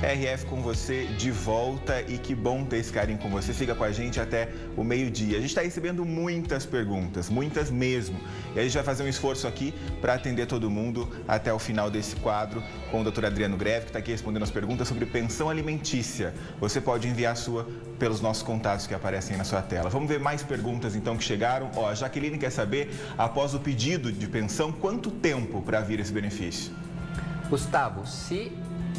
RF com você de volta e que bom ter esse carinho com você. Fica com a gente até o meio-dia. A gente está recebendo muitas perguntas, muitas mesmo. E a gente vai fazer um esforço aqui para atender todo mundo até o final desse quadro com o Dr. Adriano Greve, que está aqui respondendo as perguntas sobre pensão alimentícia. Você pode enviar a sua pelos nossos contatos que aparecem aí na sua tela. Vamos ver mais perguntas então que chegaram. Ó, a Jaqueline quer saber, após o pedido de pensão, quanto tempo para vir esse benefício? Gustavo, se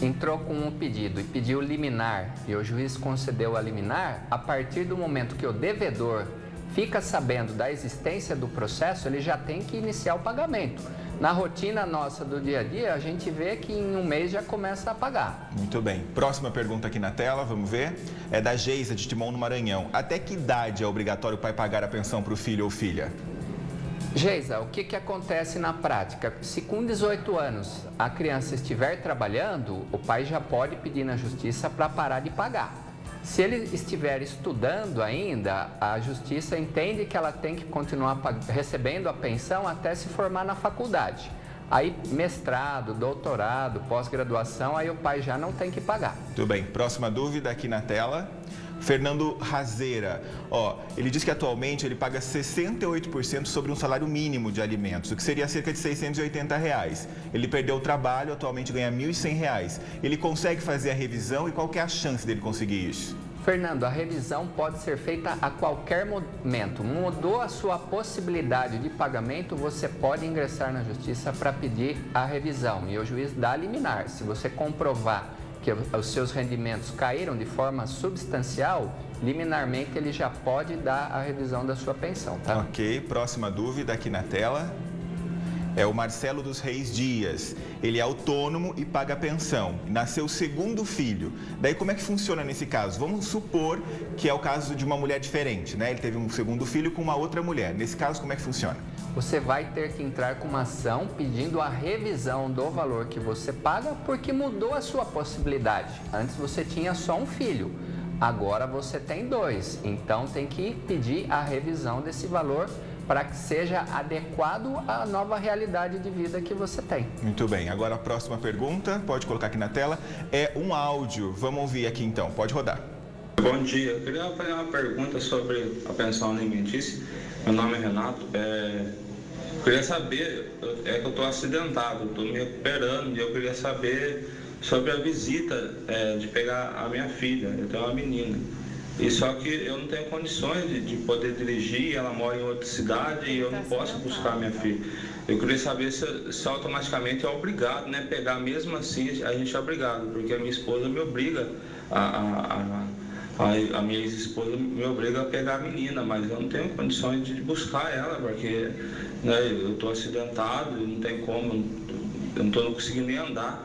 entrou com um pedido e pediu liminar e o juiz concedeu a liminar, a partir do momento que o devedor fica sabendo da existência do processo, ele já tem que iniciar o pagamento. Na rotina nossa do dia a dia, a gente vê que em um mês já começa a pagar. Muito bem. Próxima pergunta aqui na tela, vamos ver. É da Geisa, de Timon, no Maranhão. Até que idade é obrigatório o pai pagar a pensão para o filho ou filha? Geisa, o que acontece na prática? Se com 18 anos a criança estiver trabalhando, o pai já pode pedir na justiça para parar de pagar. Se ele estiver estudando ainda, a justiça entende que ela tem que continuar recebendo a pensão até se formar na faculdade. Aí, mestrado, doutorado, pós-graduação, aí o pai já não tem que pagar. Tudo bem. Próxima dúvida aqui na tela. Fernando Razeira, ó, ele diz que atualmente ele paga 68% sobre um salário mínimo de alimentos, o que seria cerca de R$680. Ele perdeu o trabalho, atualmente ganha R$1.100. Ele consegue fazer a revisão e qual que é a chance dele conseguir isso? Fernando, a revisão pode ser feita a qualquer momento. Mudou a sua possibilidade de pagamento, você pode ingressar na justiça para pedir a revisão e o juiz dá liminar. Se você comprovar que os seus rendimentos caíram de forma substancial, liminarmente ele já pode dar a revisão da sua pensão, tá? Ok, próxima dúvida aqui na tela. É o Marcelo dos Reis Dias. Ele é autônomo e paga pensão. Nasceu o segundo filho. Daí como é que funciona nesse caso? Vamos supor que é o caso de uma mulher diferente, né? Ele teve um segundo filho com uma outra mulher. Nesse caso, como é que funciona? Você vai ter que entrar com uma ação pedindo a revisão do valor que você paga porque mudou a sua possibilidade. Antes você tinha só um filho, agora você tem dois. Então tem que pedir a revisão desse valor para que seja adequado à nova realidade de vida que você tem. Muito bem. Agora a próxima pergunta, pode colocar aqui na tela, é um áudio. Vamos ouvir aqui então, pode rodar. Bom dia, eu queria fazer uma pergunta sobre a pensão alimentícia. Meu nome é Renato. Eu queria saber, que eu estou acidentado, estou me recuperando e eu queria saber sobre a visita de pegar a minha filha. Eu tenho uma menina. E só que eu não tenho condições de poder dirigir, ela mora em outra cidade e eu não posso buscar minha filha. Eu queria saber se automaticamente é obrigado, né? Pegar mesmo assim, a gente é obrigado, porque a minha esposa me obriga a minha ex-esposa me obriga a pegar a menina, mas eu não tenho condições de buscar ela, porque né, eu estou acidentado, não tem como, eu não estou conseguindo nem andar.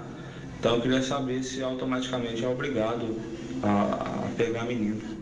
Então eu queria saber se automaticamente é obrigado a pegar a menina.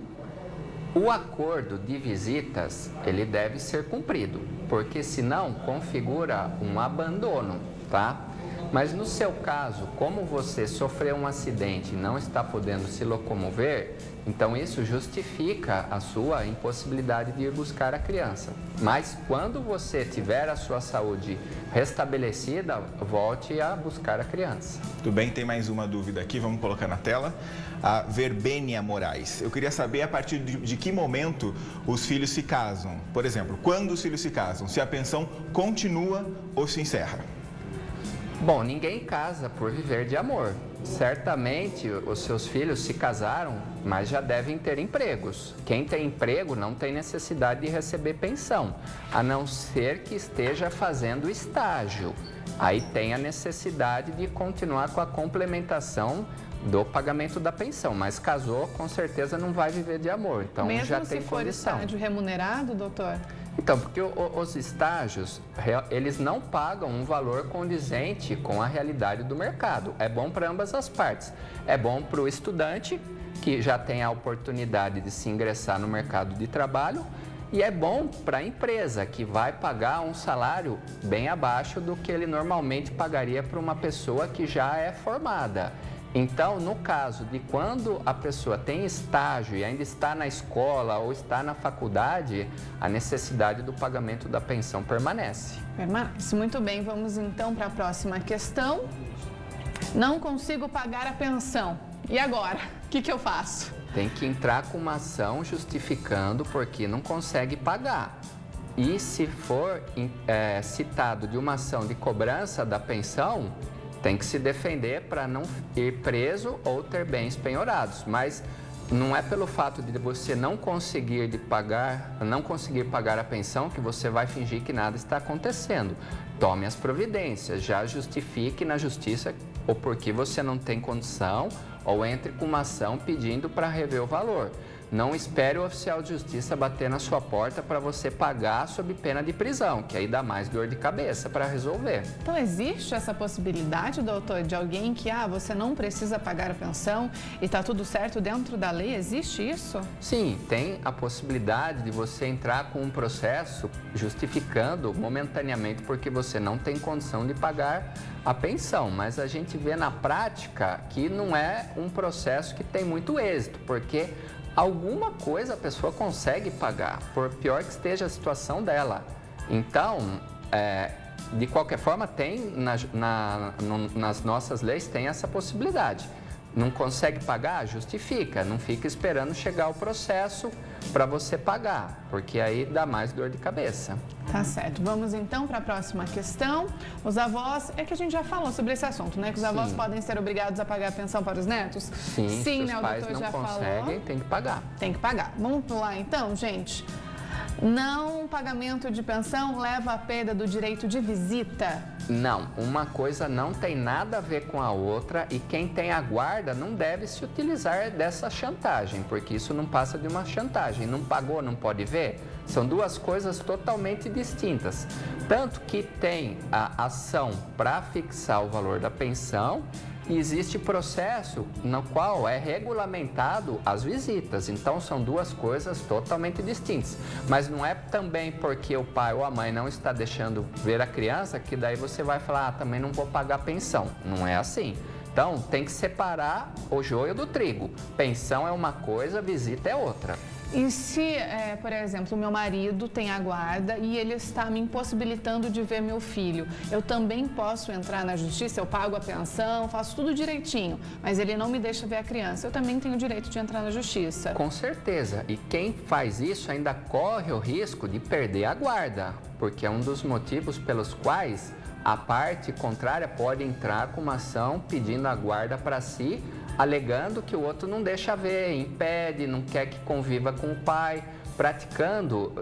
O acordo de visitas, ele deve ser cumprido, porque senão configura um abandono, tá? Mas no seu caso, como você sofreu um acidente e não está podendo se locomover, então isso justifica a sua impossibilidade de ir buscar a criança. Mas quando você tiver a sua saúde restabelecida, volte a buscar a criança. Tudo bem, tem mais uma dúvida aqui, vamos colocar na tela. A Verbênia Moraes. Eu queria saber a partir de que momento os filhos se casam. Por exemplo, quando os filhos se casam, se a pensão continua ou se encerra. Bom, ninguém casa por viver de amor. Certamente os seus filhos se casaram, mas já devem ter empregos. Quem tem emprego não tem necessidade de receber pensão, a não ser que esteja fazendo estágio. Aí tem a necessidade de continuar com a complementação do pagamento da pensão, mas casou, com certeza não vai viver de amor, então mesmo já tem se for condição. estágio remunerado, doutor? Então, porque os estágios, eles não pagam um valor condizente com a realidade do mercado. É bom para ambas as partes. É bom para o estudante, que já tem a oportunidade de se ingressar no mercado de trabalho, e é bom para a empresa, que vai pagar um salário bem abaixo do que ele normalmente pagaria para uma pessoa que já é formada. Então, no caso de quando a pessoa tem estágio e ainda está na escola ou está na faculdade, a necessidade do pagamento da pensão permanece. Permanece. Muito bem, vamos então para a próxima questão. Não consigo pagar a pensão E agora? O que eu faço? Tem que entrar com uma ação justificando porque não consegue pagar. E se for citado de uma ação de cobrança da pensão, tem que se defender para não ir preso ou ter bens penhorados. Mas não é pelo fato de você não conseguir pagar a pensão que você vai fingir que nada está acontecendo. Tome as providências, já justifique na justiça o porquê você não tem condição ou entre com uma ação pedindo para rever o valor. Não espere o oficial de justiça bater na sua porta para você pagar sob pena de prisão, que aí dá mais dor de cabeça para resolver. Então, existe essa possibilidade, doutor, de alguém que, você não precisa pagar a pensão e está tudo certo dentro da lei? Existe isso? Sim, tem a possibilidade de você entrar com um processo justificando momentaneamente porque você não tem condição de pagar a pensão, mas a gente vê na prática que não é um processo que tem muito êxito, porque alguma coisa a pessoa consegue pagar, por pior que esteja a situação dela. Então, de qualquer forma, tem nas nossas leis tem essa possibilidade. Não consegue pagar? Justifica. Não fica esperando chegar o processo para você pagar, porque aí dá mais dor de cabeça. Tá certo. Vamos então para a próxima questão. Os avós, é que a gente já falou sobre esse assunto, né? Que os avós podem ser obrigados a pagar a pensão para os netos? Sim, se os né? pais não conseguem, tem que pagar. Tem que pagar. Vamos pular então, gente? Não pagamento de pensão leva à perda do direito de visita? Não, uma coisa não tem nada a ver com a outra e quem tem a guarda não deve se utilizar dessa chantagem, porque isso não passa de uma chantagem. Não pagou, não pode ver? São duas coisas totalmente distintas. Tanto que tem a ação para fixar o valor da pensão e existe processo no qual é regulamentado as visitas. Então, são duas coisas totalmente distintas. Mas não é também porque o pai ou a mãe não está deixando ver a criança que daí você vai falar, também não vou pagar pensão. Não é assim. Então, tem que separar o joio do trigo. Pensão é uma coisa, visita é outra. E se, por exemplo, o meu marido tem a guarda e ele está me impossibilitando de ver meu filho, eu também posso entrar na justiça, eu pago a pensão, faço tudo direitinho, mas ele não me deixa ver a criança, eu também tenho o direito de entrar na justiça. Com certeza. E quem faz isso ainda corre o risco de perder a guarda, porque é um dos motivos pelos quais a parte contrária pode entrar com uma ação pedindo a guarda para si, alegando que o outro não deixa ver, impede, não quer que conviva com o pai, praticando,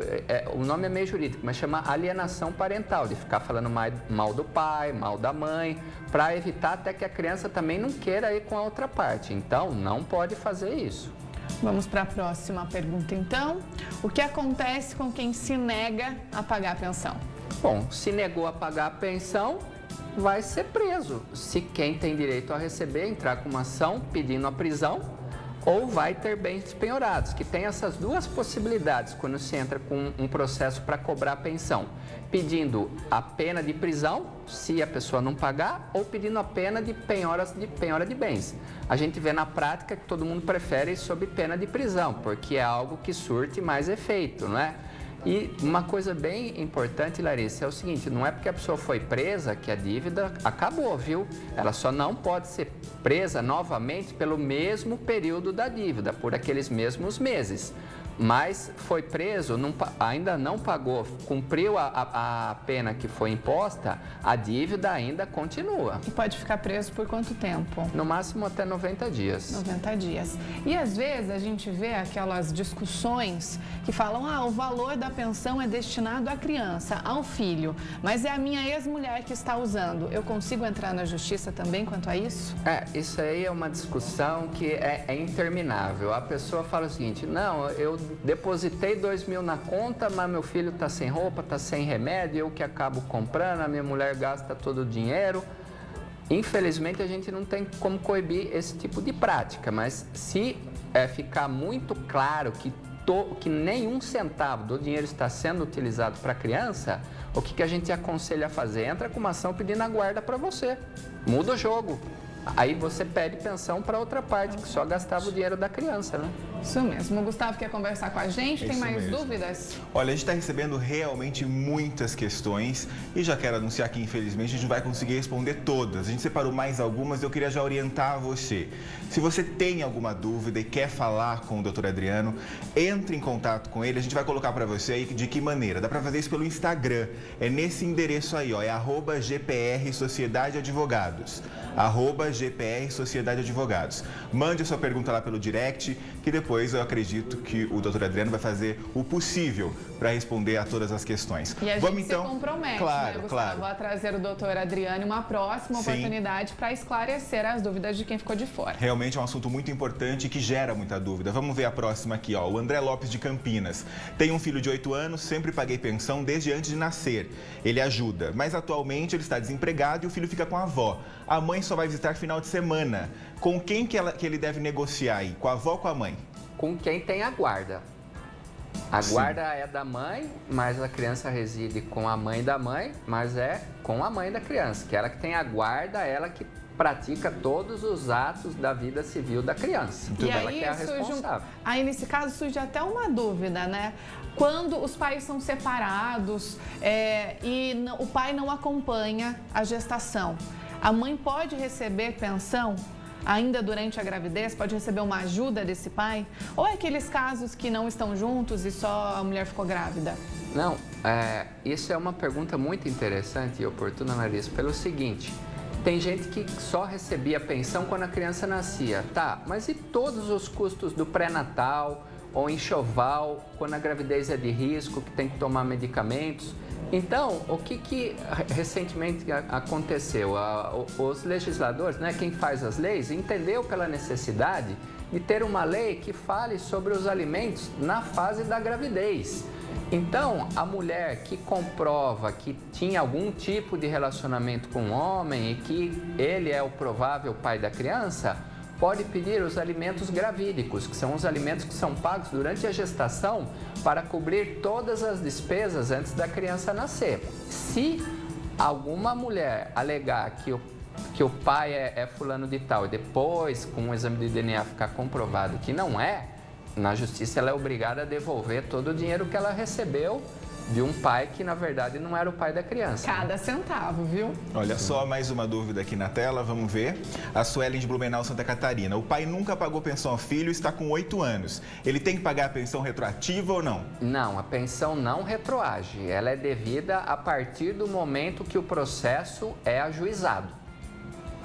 o nome é meio jurídico, mas chama alienação parental, de ficar falando mal do pai, mal da mãe, para evitar até que a criança também não queira ir com a outra parte. Então, não pode fazer isso. Vamos para a próxima pergunta, então. O que acontece com quem se nega a pagar a pensão? Bom, se negou a pagar a pensão, vai ser preso. Se quem tem direito a receber entrar com uma ação pedindo a prisão, ou vai ter bens penhorados, que tem essas duas possibilidades quando se entra com um processo para cobrar a pensão. Pedindo a pena de prisão, se a pessoa não pagar, ou pedindo a pena de penhora de bens. A gente vê na prática que todo mundo prefere sob pena de prisão, porque é algo que surte mais efeito, não é? E uma coisa bem importante, Larissa, é o seguinte, não é porque a pessoa foi presa que a dívida acabou, viu? Ela só não pode ser presa novamente pelo mesmo período da dívida, por aqueles mesmos meses. Mas foi preso, ainda não pagou, cumpriu a pena que foi imposta, a dívida ainda continua. E pode ficar preso por quanto tempo? No máximo até 90 dias. 90 dias. E às vezes a gente vê aquelas discussões que falam, o valor da pensão é destinado à criança, ao filho, mas é a minha ex-mulher que está usando. Eu consigo entrar na justiça também quanto a isso? Isso aí é uma discussão que é interminável. A pessoa fala o seguinte, não, eu depositei 2.000 na conta, mas meu filho está sem roupa, está sem remédio, eu que acabo comprando, a minha mulher gasta todo o dinheiro. Infelizmente, a gente não tem como coibir esse tipo de prática, mas se ficar muito claro que nenhum centavo do dinheiro está sendo utilizado para a criança, o que a gente aconselha a fazer? Entra com uma ação pedindo a guarda para você, muda o jogo. Aí você pede pensão para outra parte, que só gastava o dinheiro da criança, né? Isso mesmo. O Gustavo quer conversar com a gente, tem mais dúvidas? Olha, a gente está recebendo realmente muitas questões e já quero anunciar que, infelizmente, a gente não vai conseguir responder todas. A gente separou mais algumas e eu queria já orientar você. Se você tem alguma dúvida e quer falar com o Dr. Adriano, entre em contato com ele. A gente vai colocar para você aí de que maneira. Dá para fazer isso pelo Instagram. É nesse endereço aí, ó, é @GPR Sociedade Advogados. @GPR Sociedade Advogados. Mande a sua pergunta lá pelo direct, que depois eu acredito que o Dr. Adriano vai fazer o possível para responder a todas as questões. E a gente se compromete, claro, né, Gustavo, claro, a trazer o Dr. Adriano em uma próxima oportunidade para esclarecer as dúvidas de quem ficou de fora. Realmente é um assunto muito importante e que gera muita dúvida. Vamos ver a próxima aqui, ó. O André Lopes de Campinas. Tem um filho de 8 anos, sempre paguei pensão desde antes de nascer. Ele ajuda, mas atualmente ele está desempregado e o filho fica com a avó. A mãe só vai visitar final de semana. Com quem que ele deve negociar aí? Com a avó ou com a mãe? Com quem tem a guarda. A guarda é da mãe, mas a criança reside com a mãe da mãe, mas é com a mãe da criança, que ela que tem a guarda, ela que pratica todos os atos da vida civil da criança. E ela aí, que é a responsável. Aí, nesse caso, surge até uma dúvida, né? Quando os pais são separados e o pai não acompanha a gestação, a mãe pode receber pensão ainda durante a gravidez? Pode receber uma ajuda desse pai? Ou é aqueles casos que não estão juntos e só a mulher ficou grávida? Não, isso é uma pergunta muito interessante e oportuna, Larissa, pelo seguinte: tem gente que só recebia pensão quando a criança nascia. Tá, mas e todos os custos do pré-natal ou enxoval, quando a gravidez é de risco, que tem que tomar medicamentos? Então, o que recentemente aconteceu? Os legisladores, né, quem faz as leis, entendeu pela necessidade de ter uma lei que fale sobre os alimentos na fase da gravidez. Então, a mulher que comprova que tinha algum tipo de relacionamento com o homem e que ele é o provável pai da criança, pode pedir os alimentos gravídicos, que são os alimentos que são pagos durante a gestação para cobrir todas as despesas antes da criança nascer. Se alguma mulher alegar que o pai é fulano de tal e depois, com um exame de DNA, ficar comprovado que não é, na justiça ela é obrigada a devolver todo o dinheiro que ela recebeu de um pai que, na verdade, não era o pai da criança. Cada centavo, viu? Olha só, mais uma dúvida aqui na tela, vamos ver. A Suelen de Blumenau, Santa Catarina. O pai nunca pagou pensão ao filho e está com 8 anos. Ele tem que pagar a pensão retroativa ou não? Não, a pensão não retroage. Ela é devida a partir do momento que o processo é ajuizado.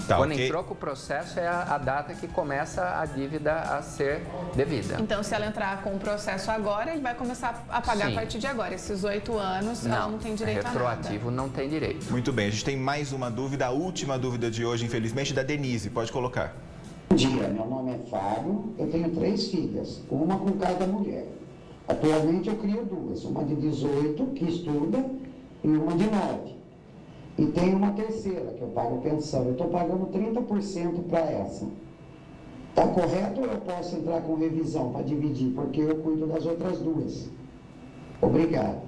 Tá, quando okay. entrou com o processo é a data que começa a dívida a ser devida. Então, se ela entrar com o processo agora, ele vai começar a pagar Sim. a partir de agora. Esses 8 anos, ela não tem direito a nada. Retroativo não tem direito. Muito bem, a gente tem mais uma dúvida, a última dúvida de hoje, infelizmente, da Denise. Pode colocar. Bom dia, meu nome é Fábio, eu tenho 3 filhas, uma com cada mulher. Atualmente eu crio 2, uma de 18, que estuda, e uma de 9. E tem uma terceira, que eu pago pensão. Eu estou pagando 30% para essa. Está correto ou eu posso entrar com revisão para dividir? Porque eu cuido das outras 2. Obrigado.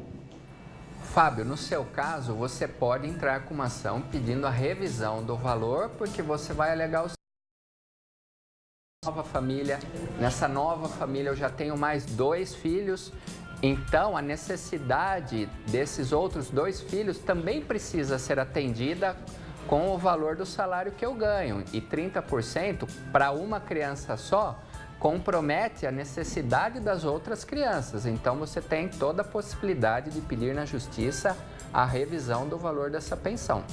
Fábio, no seu caso, você pode entrar com uma ação pedindo a revisão do valor, porque você vai alegar o nova família. Nessa nova família eu já tenho mais 2 filhos. Então, a necessidade desses outros 2 filhos também precisa ser atendida com o valor do salário que eu ganho. E 30% para uma criança só compromete a necessidade das outras crianças. Então, você tem toda a possibilidade de pedir na justiça a revisão do valor dessa pensão.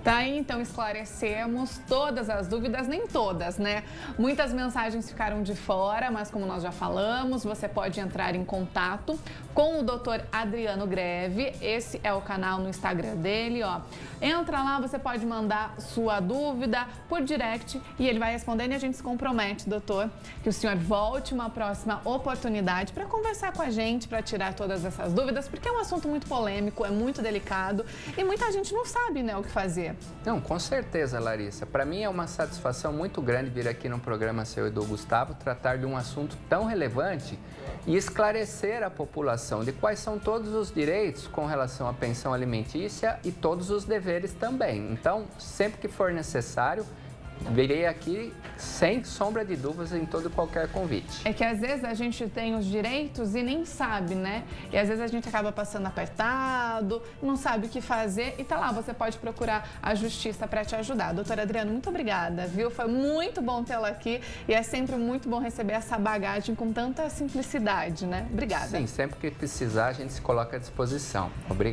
Tá aí, então esclarecemos todas as dúvidas, nem todas, né? Muitas mensagens ficaram de fora, mas como nós já falamos, você pode entrar em contato com o Dr. Adriano Greve. Esse é o canal no Instagram dele, ó. Entra lá, você pode mandar sua dúvida por direct e ele vai respondendo e a gente se compromete, doutor, que o senhor volte uma próxima oportunidade para conversar com a gente, para tirar todas essas dúvidas, porque é um assunto muito polêmico, é muito delicado e muita gente não sabe, né, o que fazer. Não, com certeza, Larissa. Para mim é uma satisfação muito grande vir aqui no programa Seu e do Gustavo tratar de um assunto tão relevante e esclarecer a população de quais são todos os direitos com relação à pensão alimentícia e todos os deveres também. Então, sempre que for necessário, virei aqui sem sombra de dúvidas em todo e qualquer convite. É que às vezes a gente tem os direitos e nem sabe, né? E às vezes a gente acaba passando apertado, não sabe o que fazer e tá lá, você pode procurar a justiça para te ajudar. Doutora Adriana, muito obrigada, viu? Foi muito bom tê-la aqui e é sempre muito bom receber essa bagagem com tanta simplicidade, né? Obrigada. Sim, sempre que precisar a gente se coloca à disposição. Obrigado.